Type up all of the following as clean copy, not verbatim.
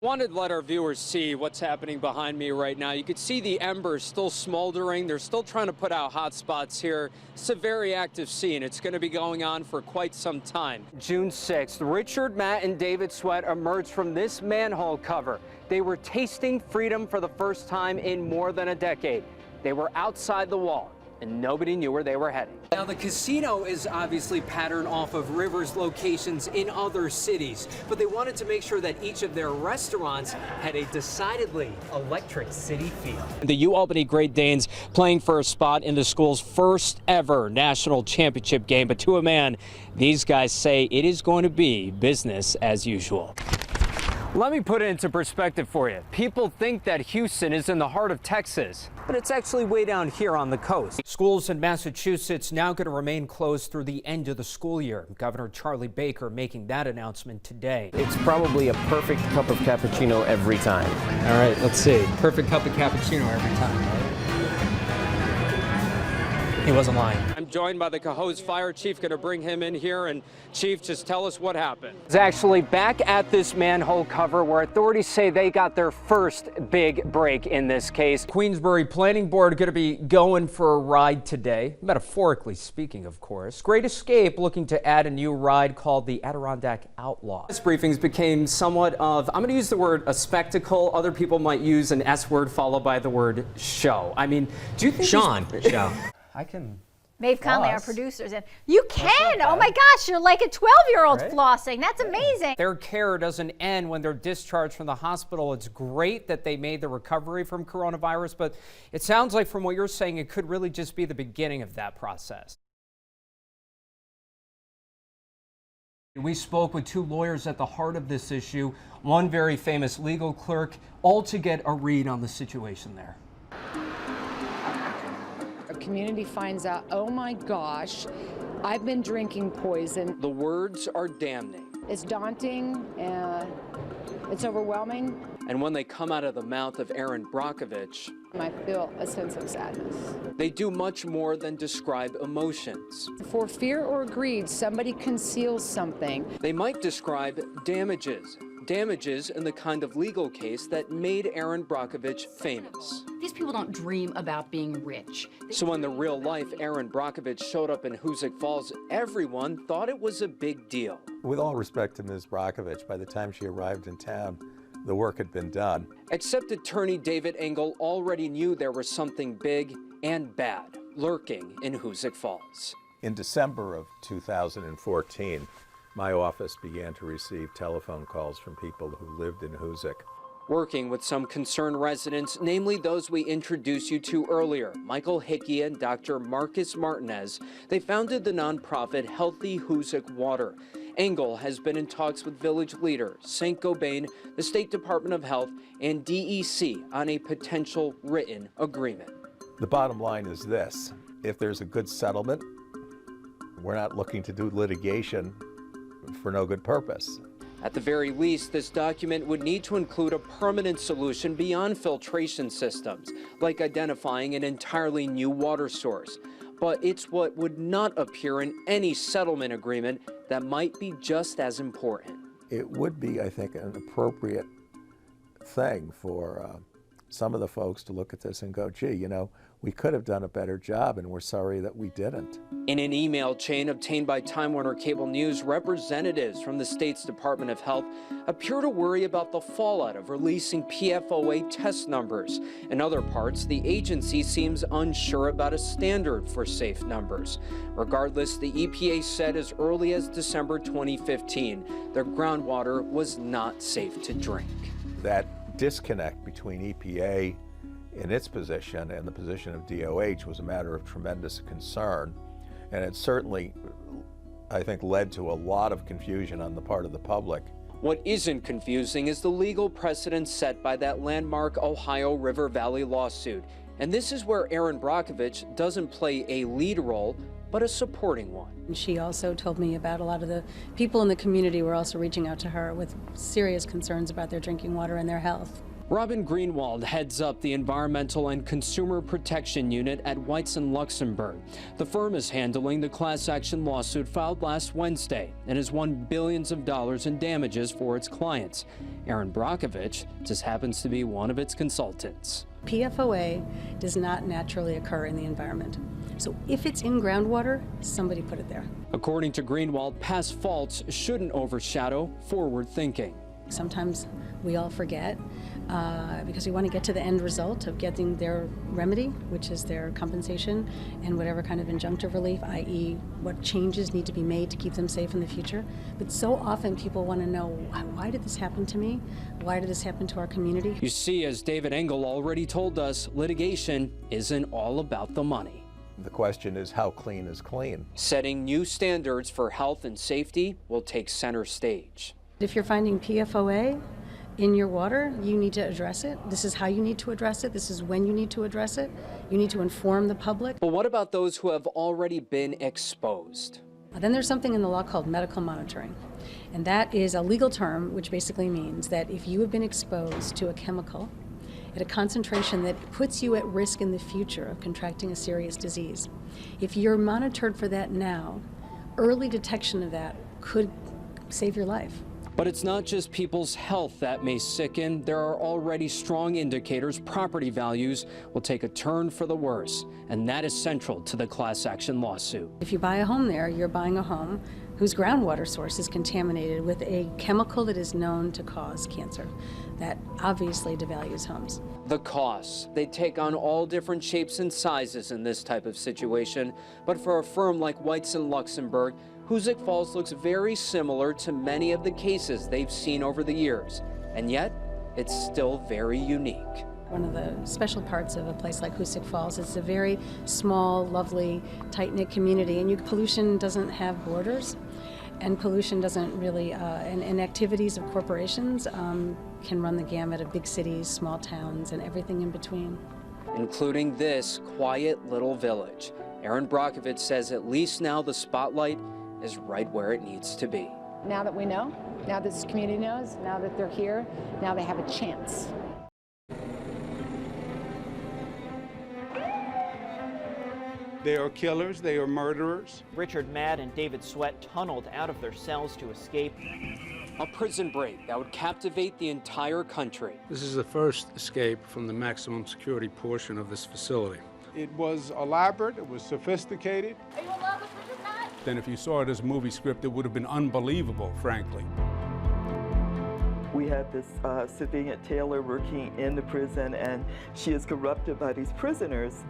Wanted to let our viewers see what's happening behind me right now. You can see the embers still smoldering. They're still trying to put out hot spots here. It's a very active scene. It's going to be going on for quite some time. June 6th, Richard, Matt, and David Sweat emerged from this manhole cover. They were tasting freedom for the first time in more than a decade. They were outside the wall, and nobody knew where they were heading. Now, the casino is obviously patterned off of Rivers locations in other cities, but they wanted to make sure that each of their restaurants had a decidedly electric city feel. The UAlbany Great Danes playing for a spot in the school's first ever national championship game, but to a man, these guys say it is going to be business as usual. Let me put it into perspective for you. People think that Houston is in the heart of Texas, but it's actually way down here on the coast. Schools in Massachusetts now going to remain closed through the end of the school year. Governor Charlie Baker making that announcement today. It's probably a perfect cup of cappuccino every time. All right, let's see. Perfect cup of cappuccino every time, right? He wasn't lying. I'm joined by the Cohoes Fire Chief. Going to bring him in here. And Chief, just tell us what happened. It's actually back at this manhole cover where authorities say they got their first big break in this case. Queensbury Planning Board going to be going for a ride today, metaphorically speaking, of course. Great Escape looking to add a new ride called the Adirondack Outlaw. This briefings became somewhat of, I'm going to use the word a spectacle. Other people might use an S word followed by the word show. I mean, do you think show. I can. Maeve Conley, our producers, and you can. Oh my gosh, you're like a 12-year-old right? Flossing. That's amazing. Their care doesn't end when they're discharged from the hospital. It's great that they made the recovery from coronavirus, but it sounds like from what you're saying, it could really just be the beginning of that process. We spoke with two lawyers at the heart of this issue, one very famous legal clerk, all to get a read on the situation there. Community finds out, oh my gosh, I've been drinking poison. The words are damning. It's daunting, it's overwhelming. And when they come out of the mouth of Erin Brockovich, I feel a sense of sadness. they do much more than describe emotions. For fear or greed, somebody conceals something. They might describe damages. Damages in the kind of legal case that made Erin Brockovich famous. These people don't dream about being rich. So when the real-life Erin Brockovich showed up in Hoosick Falls, everyone thought it was a big deal. With all respect to Ms. Brockovich, by the time she arrived in town, the work had been done. Except attorney David Engel already knew there was something big and bad lurking in Hoosick Falls. In December of 2014, my office began to receive telephone calls from people who lived in Hoosick. Working with some concerned residents, namely those we introduced you to earlier, Michael Hickey and Dr. Marcus Martinez, they founded the nonprofit Healthy Hoosick Water. Engel has been in talks with village leaders, St. Gobain, the State Department of Health, and DEC on a potential written agreement. The bottom line is this: if there's a good settlement, we're not looking to do litigation for no good purpose. At the very least, this document would need to include a permanent solution beyond filtration systems, like identifying an entirely new water source. But it's what would not appear in any settlement agreement that might be just as important. It would be, I think, an appropriate thing for some of the folks to look at this and go, gee, you know, we could have done a better job and we're sorry that we didn't. In an email chain obtained by Time Warner Cable News, representatives from the state's Department of Health appear to worry about the fallout of releasing PFOA test numbers. In other parts, the agency seems unsure about a standard for safe numbers. Regardless, the EPA said as early as December 2015, their groundwater was not safe to drink. That disconnect between EPA in its position and the position of DOH was a matter of tremendous concern, and it certainly, I think, led to a lot of confusion on the part of the public. What isn't confusing is the legal precedent set by that landmark Ohio River Valley lawsuit. And this is where Erin Brockovich doesn't play a lead role, but a supporting one. And she also told me about a lot of the people in the community were also reaching out to her with serious concerns about their drinking water and their health. Robin Greenwald heads up the Environmental and Consumer Protection Unit at Whites & Luxembourg. The firm is handling the class action lawsuit filed last Wednesday and has won billions of dollars in damages for its clients. Aaron Brockovich just happens to be one of its consultants. PFOA does not naturally occur in the environment. So if it's in groundwater, somebody put it there. According to Greenwald, past faults shouldn't overshadow forward thinking. Sometimes we all forget because we want to get to the end result of getting their remedy, which is their compensation and whatever kind of injunctive relief, i.e. what changes need to be made to keep them safe in the future. But so often people want to know, why did this happen to me? Why did this happen to our community? You see, as David Engel already told us, litigation isn't all about the money. The question is, how clean is clean? Setting new standards for health and safety will take center stage. If you're finding PFOA in your water, you need to address it. This is how you need to address it. This is when you need to address it. You need to inform the public. But what about those who have already been exposed? Then there's something in the law called medical monitoring. And that is a legal term which basically means that if you have been exposed to a chemical at a concentration that puts you at risk in the future of contracting a serious disease, if you're monitored for that now, early detection of that could save your life. But it's not just people's health that may sicken. There are already strong indicators property values will take a turn for the worse, and that is central to the class action lawsuit. If you buy a home there, you're buying a home whose groundwater source is contaminated with a chemical that is known to cause cancer. That obviously devalues homes. The costs, they take on all different shapes and sizes in this type of situation, but for a firm like Whites & Luxembourg, Hoosick Falls looks very similar to many of the cases they've seen over the years, and yet it's still very unique. One of the special parts of a place like Hoosick Falls is a very small, lovely, tight-knit community, and pollution doesn't have borders, and pollution doesn't really, and activities of corporations can run the gamut of big cities, small towns, and everything in between. Including this quiet little village. Aaron Brockovich says at least now the spotlight is right where it needs to be. Now that we know, now that this community knows, now that they're here, now they have a chance. They are killers, they are murderers. Richard Matt and David Sweat tunneled out of their cells to escape. A prison break that would captivate the entire country. This is the first escape from the maximum security portion of this facility. It was elaborate, it was sophisticated. Are you in love with Richard Matt? Then if you saw it as a movie script, it would have been unbelievable, frankly. We had this Cynthia Taylor working in the prison, and she is corrupted by these prisoners.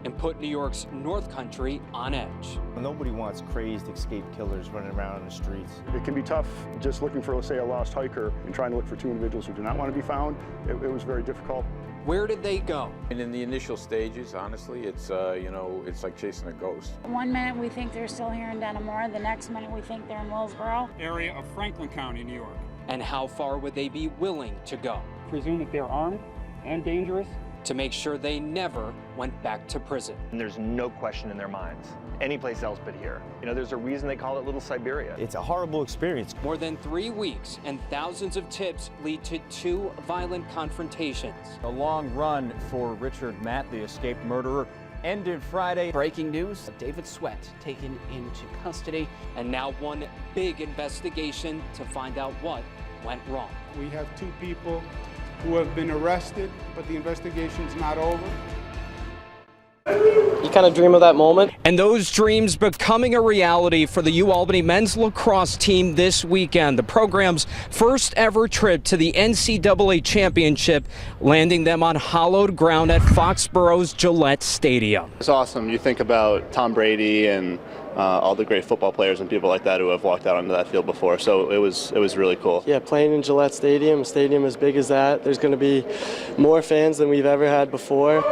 And put New York's North Country on edge. Nobody wants crazed escape killers running around on the streets. It can be tough just looking for, let's say, a lost hiker and trying to look for two individuals who do not want to be found. It was very difficult. Where did they go? And in the initial stages, honestly, it's it's like chasing a ghost. One minute we think they're still here in Dannemora, the next minute we think they're in Willsboro. Area of Franklin County, New York. And how far would they be willing to go? Presume that they're armed and dangerous. To make sure they never went back to prison. And there's no question in their minds, any place else but here. There's a reason they call it Little Siberia. It's a horrible experience. More than 3 weeks and thousands of tips lead to 2 violent confrontations. A long run for Richard Matt, the escaped murderer, ended Friday. Breaking news, David Sweat taken into custody. And now one big investigation to find out what went wrong. We have 2 people who have been arrested, but the investigation's not over. You kind of dream of that moment. And those dreams becoming a reality for the UAlbany men's lacrosse team this weekend. The program's first ever trip to the NCAA championship, landing them on hallowed ground at Foxborough's Gillette Stadium. It's awesome. You think about Tom Brady and all the great football players and people like that who have walked out onto that field before. So it was really cool. Yeah, playing in Gillette Stadium, a stadium as big as that, there's going to be more fans than we've ever had before.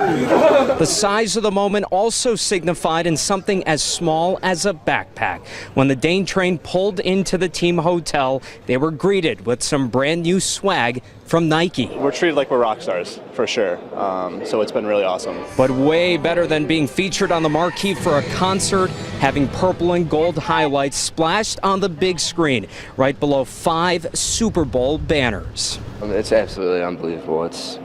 The size of the moment also signified in something as small as a backpack. When the Dane train pulled into the team hotel, they were greeted with some brand new swag from Nike. We're treated like we're rock stars, for sure. So it's been really awesome. But way better than being featured on the marquee for a concert, having purple and gold highlights splashed on the big screen right below 5 Super Bowl banners. It's absolutely unbelievable. It's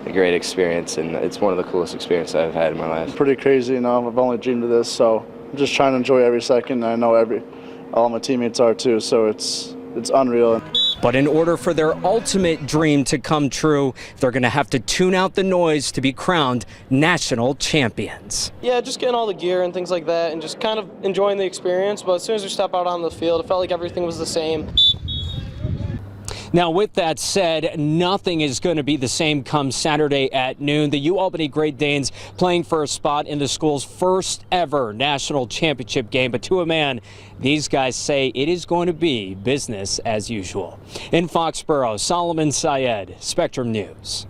a great experience, and it's one of the coolest experiences I've had in my life. Pretty crazy, you know. I've only dreamed of this, so I'm just trying to enjoy every second. I know all my teammates are too, so it's unreal. But in order for their ultimate dream to come true, they're going to have to tune out the noise to be crowned national champions. Yeah, just getting all the gear and things like that and just kind of enjoying the experience. But as soon as we step out on the field, it felt like everything was the same. Now, with that said, nothing is going to be the same come Saturday at noon. The UAlbany Great Danes playing for a spot in the school's first ever national championship game. But to a man, these guys say it is going to be business as usual. In Foxborough, Solomon Syed, Spectrum News.